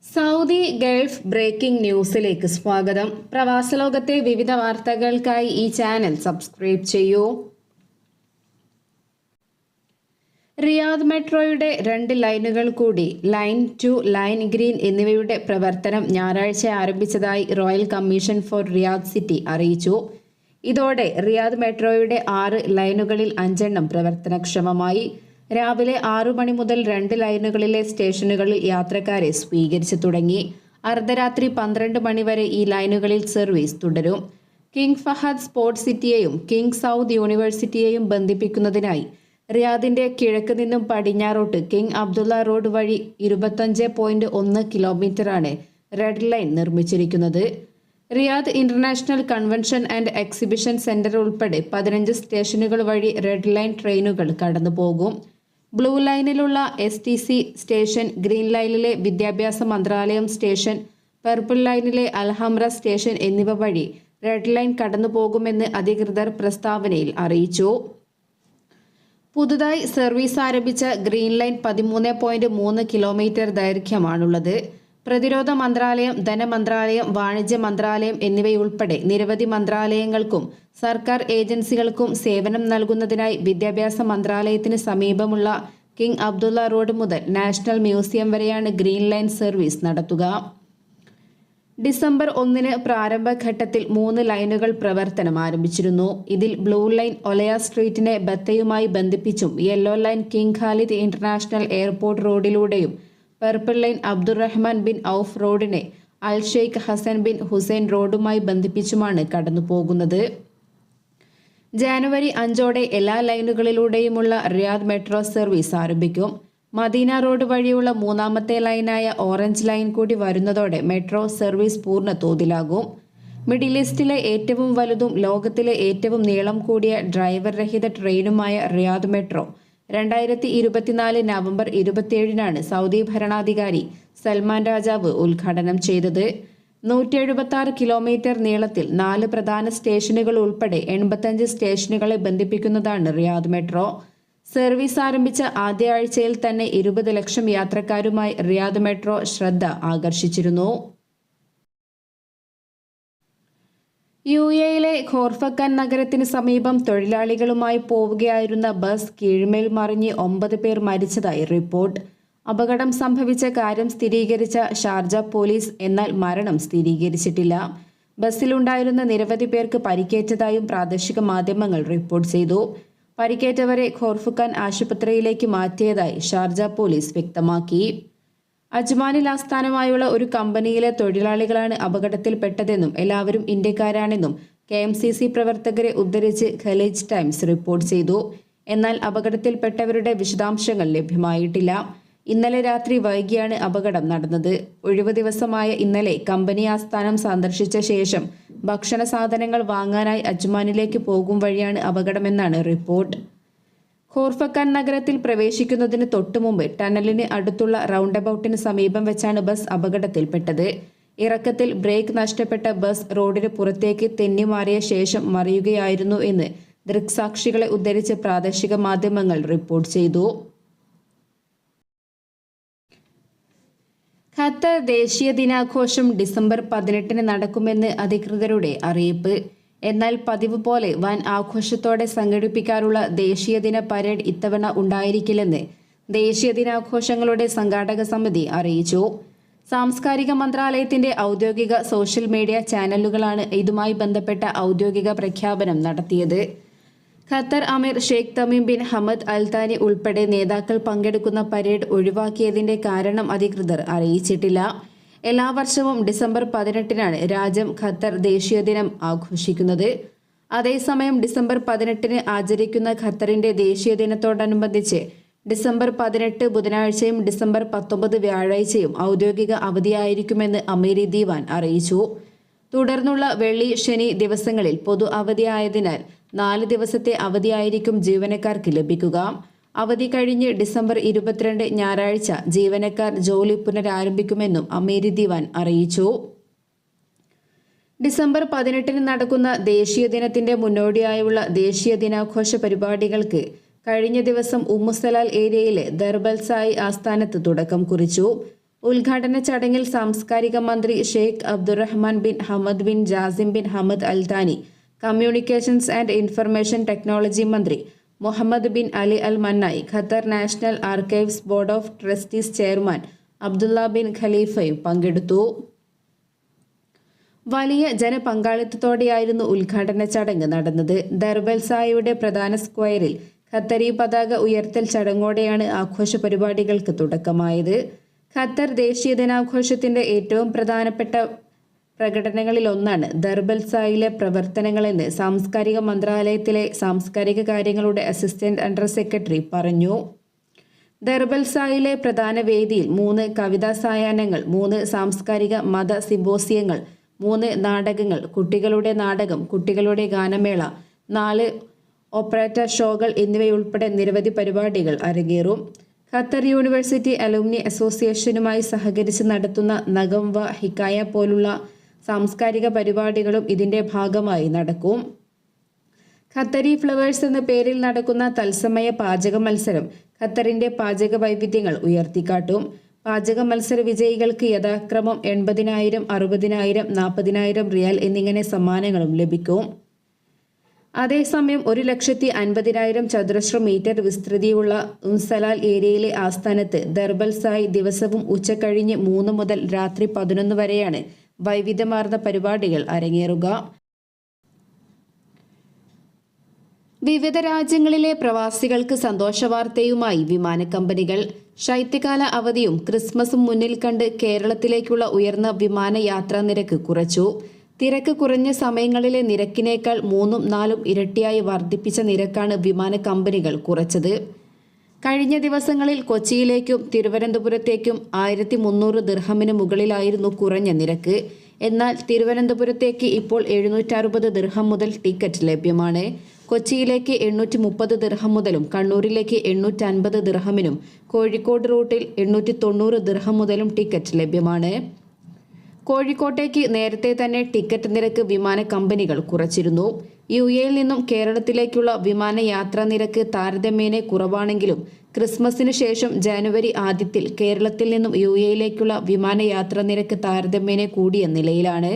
Saudi Gulf breaking ന്യൂസിലേക്ക് സ്വാഗതം. പ്രവാസലോകത്തെ വിവിധ വാർത്തകൾക്കായി ഈ ചാനൽ സബ്സ്ക്രൈബ് ചെയ്യൂ. റിയാദ് മെട്രോയുടെ 2 ലൈനുകൾ കൂടി ലൈൻ 2, ലൈൻ ഗ്രീൻ എന്നിവയുടെ പ്രവർത്തനം ഞായറാഴ്ച ആരംഭിച്ചതായി royal commission for Riyadh city അറിയിച്ചു. ഇതോടെ റിയാദ് മെട്രോയുടെ 6 ലൈനുകളിൽ 5 എണ്ണം പ്രവർത്തനക്ഷമമായി. രാവിലെ 6 മണി മുതൽ 2 ലൈനുകളിലെ സ്റ്റേഷനുകളിൽ യാത്രക്കാരെ സ്വീകരിച്ചു തുടങ്ങി. അർദ്ധരാത്രി 12 മണി വരെ ഈ ലൈനുകളിൽ സർവീസ് തുടരും. കിങ് ഫഹദ് സ്പോർട്സ് സിറ്റിയെയും കിങ് സൗദ് യൂണിവേഴ്സിറ്റിയെയും ബന്ധിപ്പിക്കുന്നതിനായി റിയാദിന്റെ കിഴക്ക് നിന്നും പടിഞ്ഞാറോട്ട് കിങ് അബ്ദുള്ള റോഡ് വഴി 25.1 കിലോമീറ്ററാണ് റെഡ് ലൈൻ നിർമ്മിച്ചിരിക്കുന്നത്. Riyadh international convention and exhibition centre ഉൾപ്പെടെ 15 സ്റ്റേഷനുകൾ വഴി റെഡ് ലൈൻ ട്രെയിനുകൾ കടന്നുപോകും. ബ്ലൂ ലൈനിലുള്ള STC സ്റ്റേഷൻ, ഗ്രീൻ ലൈനിലെ വിദ്യാഭ്യാസ മന്ത്രാലയം സ്റ്റേഷൻ, പർപ്പിൾ ലൈനിലെ അൽഹംറ സ്റ്റേഷൻ എന്നിവ വഴി റെഡ് ലൈൻ കടന്നുപോകുമെന്ന് അധികൃതർ പ്രസ്താവനയിൽ അറിയിച്ചു. പുതുതായി സർവീസ് ആരംഭിച്ച ഗ്രീൻ ലൈൻ 13.3 കിലോമീറ്റർ ദൈർഘ്യമാണുള്ളത്. പ്രതിരോധ മന്ത്രാലയം, ധനമന്ത്രാലയം, വാണിജ്യ മന്ത്രാലയം എന്നിവയുൾപ്പെടെ നിരവധി മന്ത്രാലയങ്ങൾക്കും സർക്കാർ ഏജൻസികൾക്കും സേവനം നൽകുന്നതിനായി വിദ്യാഭ്യാസ മന്ത്രാലയത്തിന് സമീപമുള്ള കിങ് അബ്ദുള്ള റോഡ് മുതൽ നാഷണൽ മ്യൂസിയം വരെയാണ് ഗ്രീൻ ലൈൻ സർവീസ് നടത്തുക. ഡിസംബർ 1 പ്രാരംഭഘട്ടത്തിൽ 3 ലൈനുകൾ പ്രവർത്തനം ആരംഭിച്ചിരുന്നു. ഇതിൽ ബ്ലൂ ലൈൻ ഒലയ സ്ട്രീറ്റിനെ ബത്തയുമായി ബന്ധിപ്പിച്ചും, yellow line King Khalid international airport റോഡിലൂടെയും, purple line Abdulrahman bin Auf റോഡിനെ al Sheikh Hassan bin Hussain റോഡുമായി ബന്ധിപ്പിച്ചുമാണ് കടന്നുപോകുന്നത്. ജനുവരി 5 എല്ലാ ലൈനുകളിലൂടെയുമുള്ള റിയാദ് മെട്രോ സർവീസ് ആരംഭിക്കും. മദീന റോഡ് വഴിയുള്ള 3ാമത്തെ ലൈനായ ഓറഞ്ച് ലൈൻ കൂടി വരുന്നതോടെ മെട്രോ സർവീസ് പൂർണ്ണ തോതിലാകും. മിഡിൽ ഈസ്റ്റിലെ ഏറ്റവും വലുതും ലോകത്തിലെ ഏറ്റവും നീളം കൂടിയ ഡ്രൈവർ രഹിത ട്രെയിനുമായ റിയാദ് മെട്രോ 2024 നവംബർ 27 സൗദി ഭരണാധികാരി സൽമാൻ രാജാവ് ഉദ്ഘാടനം ചെയ്തത്. 176 കിലോമീറ്റർ നീളത്തിൽ 4 പ്രധാന സ്റ്റേഷനുകൾ ഉൾപ്പെടെ 85 സ്റ്റേഷനുകളെ ബന്ധിപ്പിക്കുന്നതാണ് റിയാദ് മെട്രോ. സർവീസ് ആരംഭിച്ച ആദ്യ ആഴ്ചയിൽ തന്നെ 20 ലക്ഷം യാത്രക്കാരുമായി റിയാദ് മെട്രോ ശ്രദ്ധ ആകർഷിച്ചിരുന്നു. UAE ഖോർഫക്കാൻ നഗരത്തിന് സമീപം തൊഴിലാളികളുമായി പോവുകയായിരുന്ന ബസ് കീഴ്മേൽ മറിഞ്ഞ് 9 പേർ മരിച്ചതായി റിപ്പോർട്ട്. അപകടം സംഭവിച്ച കാര്യം സ്ഥിരീകരിച്ച ഷാർജ പോലീസ്, എന്നാൽ മരണം സ്ഥിരീകരിച്ചിട്ടില്ല. ബസ്സിലുണ്ടായിരുന്ന നിരവധി പേർക്ക് പരിക്കേറ്റതായും പ്രാദേശിക മാധ്യമങ്ങൾ റിപ്പോർട്ട് ചെയ്തു. പരിക്കേറ്റവരെ ഖോർഫക്കാൻ ആശുപത്രിയിലേക്ക് മാറ്റിയതായി ഷാർജ പോലീസ് വ്യക്തമാക്കി. അജ്മാനിൽ ആസ്ഥാനമായുള്ള ഒരു കമ്പനിയിലെ തൊഴിലാളികളാണ് അപകടത്തിൽപ്പെട്ടതെന്നും എല്ലാവരും ഇന്ത്യക്കാരാണെന്നും KMCC പ്രവർത്തകരെ ഉദ്ധരിച്ച് ഖലീജ് ടൈംസ് റിപ്പോർട്ട് ചെയ്തു. എന്നാൽ അപകടത്തിൽപ്പെട്ടവരുടെ വിശദാംശങ്ങൾ ലഭ്യമായിട്ടില്ല. ഇന്നലെ രാത്രി വൈകിയാണ് അപകടം നടന്നത്. ഒഴിവു ദിവസമായ ഇന്നലെ കമ്പനി ആസ്ഥാനം സന്ദർശിച്ച ശേഷം ഭക്ഷണ സാധനങ്ങൾ വാങ്ങാനായി അജ്മാനിലേക്ക് പോകും വഴിയാണ് അപകടമെന്നാണ് റിപ്പോർട്ട്. ഖോർഫക്കാൻ നഗരത്തിൽ പ്രവേശിക്കുന്നതിന് തൊട്ടുമുമ്പ് ടണലിന് അടുത്തുള്ള റൗണ്ട് അബൌട്ടിന് സമീപം വെച്ചാണ് ബസ് അപകടത്തിൽപ്പെട്ടത്. ഇറക്കത്തിൽ ബ്രേക്ക് നഷ്ടപ്പെട്ട ബസ് റോഡിന് പുറത്തേക്ക് തെന്നിമാറിയ ശേഷം മറിയുകയായിരുന്നു എന്ന് ദൃക്സാക്ഷികളെ ഉദ്ധരിച്ച് പ്രാദേശിക മാധ്യമങ്ങൾ റിപ്പോർട്ട് ചെയ്തു. ഖത്തർ ദേശീയ ദിനാഘോഷം ഡിസംബർ 18 നടക്കുമെന്ന് അധികൃതരുടെ അറിയിപ്പ്. എന്നാൽ പതിവ് പോലെ വൻ ആഘോഷത്തോടെ സംഘടിപ്പിക്കാറുള്ള ദേശീയ ദിന പരേഡ് ഇത്തവണ ഉണ്ടായിരിക്കില്ലെന്ന് ദേശീയ ദിനാഘോഷങ്ങളുടെ സംഘാടക സമിതി അറിയിച്ചു. സാംസ്കാരിക മന്ത്രാലയത്തിന്റെ ഔദ്യോഗിക സോഷ്യൽ മീഡിയ ചാനലുകളാണ് ഇതുമായി ബന്ധപ്പെട്ട ഔദ്യോഗിക പ്രഖ്യാപനം നടത്തിയത്. ഖത്തർ അമീർ Sheikh Tamim bin Hamad al താനി ഉൾപ്പെടെ നേതാക്കൾ പങ്കെടുക്കുന്ന പരേഡ് ഒഴിവാക്കിയതിന്റെ കാരണം അധികൃതർ അറിയിച്ചിട്ടില്ല. എല്ലാ വർഷവും ഡിസംബർ 18 രാജ്യം ഖത്തർ ദേശീയ ദിനം ആഘോഷിക്കുന്നത്. അതേസമയം ഡിസംബർ 18 ആചരിക്കുന്ന ഖത്തറിന്റെ ദേശീയ ദിനത്തോടനുബന്ധിച്ച് ഡിസംബർ 18 ബുധനാഴ്ചയും ഡിസംബർ 19 വ്യാഴാഴ്ചയും ഔദ്യോഗിക അവധിയായിരിക്കുമെന്ന് അമീരി ദീവാൻ അറിയിച്ചു. തുടർന്നുള്ള വെള്ളി, ശനി ദിവസങ്ങളിൽ പൊതു അവധിയായതിനാൽ 4 ദിവസത്തെ അവധിയായിരിക്കും ജീവനക്കാർക്ക് ലഭിക്കുക. അവധി കഴിഞ്ഞ് ഡിസംബർ 22 ഞായറാഴ്ച ജീവനക്കാർ ജോലി പുനരാരംഭിക്കുമെന്നും അമീരി ദിവാൻ അറിയിച്ചു. ഡിസംബർ 18 നടക്കുന്ന ദേശീയ ദിനത്തിന്റെ മുന്നോടിയായുള്ള ദേശീയ ദിനാഘോഷ പരിപാടികൾക്ക് കഴിഞ്ഞ ദിവസം ഉമ്മുസലാൽ ഏരിയയിലെ ദർബൽസായി ആസ്ഥാനത്ത് തുടക്കം കുറിച്ചു. ഉദ്ഘാടന ചടങ്ങിൽ സാംസ്കാരിക മന്ത്രി Sheikh Abdulrahman bin Hamad bin Jassim bin Hamad al Thani, communications and information technology മന്ത്രി Mohammed bin Ali al Mannai, Qatar national archives board of trustees chairman Abdullah bin ഖലീഫയും പങ്കെടുത്തു. വലിയ ജനപങ്കാളിത്തത്തോടെയായിരുന്നു ഉദ്ഘാടന ചടങ്ങ് നടന്നത്. ദർബൽസായുടെ പ്രധാന സ്ക്വയറിൽ ഖത്തരി പതാക ഉയർത്തൽ ചടങ്ങോടെയാണ് ആഘോഷ പരിപാടികൾക്ക് തുടക്കമായത്. ഖത്തർ ദേശീയ ദിനാഘോഷത്തിന്റെ ഏറ്റവും പ്രധാനപ്പെട്ട പ്രകടനങ്ങളിലൊന്നാണ് ദർബൽസായിലെ പ്രവർത്തനങ്ങളെന്ന് സാംസ്കാരിക മന്ത്രാലയത്തിലെ സാംസ്കാരിക കാര്യങ്ങളുടെ അസിസ്റ്റന്റ് അണ്ടർ സെക്രട്ടറി പറഞ്ഞു. ദർബൽസായിലെ പ്രധാന വേദിയിൽ 3 കവിതാ സായാഹ്നങ്ങൾ, 3 സാംസ്കാരിക മത സിമ്പോസിയങ്ങൾ, 3 നാടകങ്ങൾ, കുട്ടികളുടെ നാടകം, കുട്ടികളുടെ ഗാനമേള, 4 ഓപ്പറേറ്റ ഷോകൾ എന്നിവയുൾപ്പെടെ നിരവധി പരിപാടികൾ അരങ്ങേറും. ഖത്തർ യൂണിവേഴ്സിറ്റി അലുമിനി അസോസിയേഷനുമായി സഹകരിച്ച് നടത്തുന്ന നഗം വ ഹിക്കായ പോലുള്ള സാംസ്കാരിക പരിപാടികളും ഇതിന്റെ ഭാഗമായി നടക്കും. ഖത്തരി ഫ്ലവേഴ്സ് എന്ന പേരിൽ നടക്കുന്ന തത്സമയ പാചക മത്സരം ഖത്തറിന്റെ പാചക വൈവിധ്യങ്ങൾ ഉയർത്തിക്കാട്ടും. പാചക മത്സര വിജയികൾക്ക് യഥാക്രമം 80,000, 60,000, 40,000 റിയാൽ എന്നിങ്ങനെ സമ്മാനങ്ങളും ലഭിക്കും. അതേസമയം 1,50,000 ചതുരശ്ര മീറ്റർ വിസ്തൃതിയുള്ള ഉൻസലാൽ ഏരിയയിലെ ആസ്ഥാനത്ത് ദർബൽസായി ദിവസവും ഉച്ചകഴിഞ്ഞ് 3 മുതൽ രാത്രി 11 വരെയാണ് വൈവിധ്യമാർന്ന പരിപാടികൾ അരങ്ങേറുക. വിവിധ രാജ്യങ്ങളിലെ പ്രവാസികൾക്ക് സന്തോഷവാർത്തയുമായി വിമാനക്കമ്പനികൾ. ശൈത്യകാല അവധിയും ക്രിസ്മസും മുന്നിൽ കണ്ട് കേരളത്തിലേക്കുള്ള ഉയർന്ന വിമാനയാത്രാ നിരക്ക് കുറച്ചു. തിരക്ക് കുറഞ്ഞ സമയങ്ങളിലെ നിരക്കിനേക്കാൾ 3-4 ഇരട്ടിയായി വർദ്ധിപ്പിച്ച നിരക്കാണ് വിമാന കമ്പനികൾ കുറച്ചത്. കഴിഞ്ഞ ദിവസങ്ങളിൽ കൊച്ചിയിലേക്കും തിരുവനന്തപുരത്തേക്കും 1,300 ദിർഹമിന് മുകളിലായിരുന്നു കുറഞ്ഞ നിരക്ക്. എന്നാൽ തിരുവനന്തപുരത്തേക്ക് ഇപ്പോൾ 760 ദിർഹം മുതൽ ടിക്കറ്റ് ലഭ്യമാണ്. കൊച്ചിയിലേക്ക് 830 ദിർഹം മുതലും കണ്ണൂരിലേക്ക് 850 ദിർഹമിനും കോഴിക്കോട് റൂട്ടിൽ 890 ദിർഹം മുതലും ടിക്കറ്റ് ലഭ്യമാണ്. കോഴിക്കോട്ടേക്ക് നേരത്തെ തന്നെ ടിക്കറ്റ് നിരക്ക് വിമാന കമ്പനികൾ കുറച്ചിരുന്നു. യുഎഇയിൽ നിന്നും കേരളത്തിലേക്കുള്ള വിമാനയാത്രാ നിരക്ക് താരതമ്യേന കുറവാണെങ്കിലും ക്രിസ്മസിനു ശേഷം ജനുവരി ആദ്യത്തിൽ കേരളത്തിൽ നിന്നും യുഎഇയിലേക്കുള്ള വിമാനയാത്രാ നിരക്ക് താരതമ്യേന കൂടിയ നിലയിലാണ്.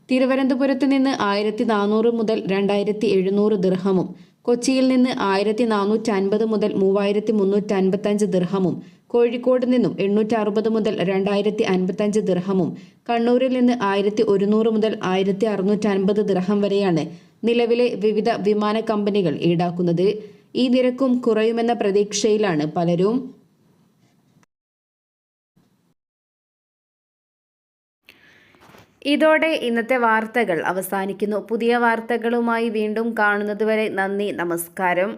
തിരുവനന്തപുരത്ത് നിന്ന് 1,400 മുതൽ 2,700 ദിർഹമും, കൊച്ചിയിൽ നിന്ന് 1,450 മുതൽ 3,355 ദിർഹമും, കോഴിക്കോട് നിന്നും 860 മുതൽ 2,055 ദിർഹമും, കണ്ണൂരിൽ നിന്ന് 1,100 മുതൽ 1,650 ദിർഹം വരെയാണ് നിലവിലെ വിവിധ വിമാന കമ്പനികൾ ഈടാക്കുന്നത്. ഈ നിരക്കും കുറയുമെന്ന പ്രതീക്ഷയിലാണ് പലരും. ഇതോടെ ഇന്നത്തെ വാർത്തകൾ അവസാനിക്കുന്നു. പുതിയ വാർത്തകളുമായി വീണ്ടും കാണുന്നതുവരെ നന്ദി, നമസ്കാരം.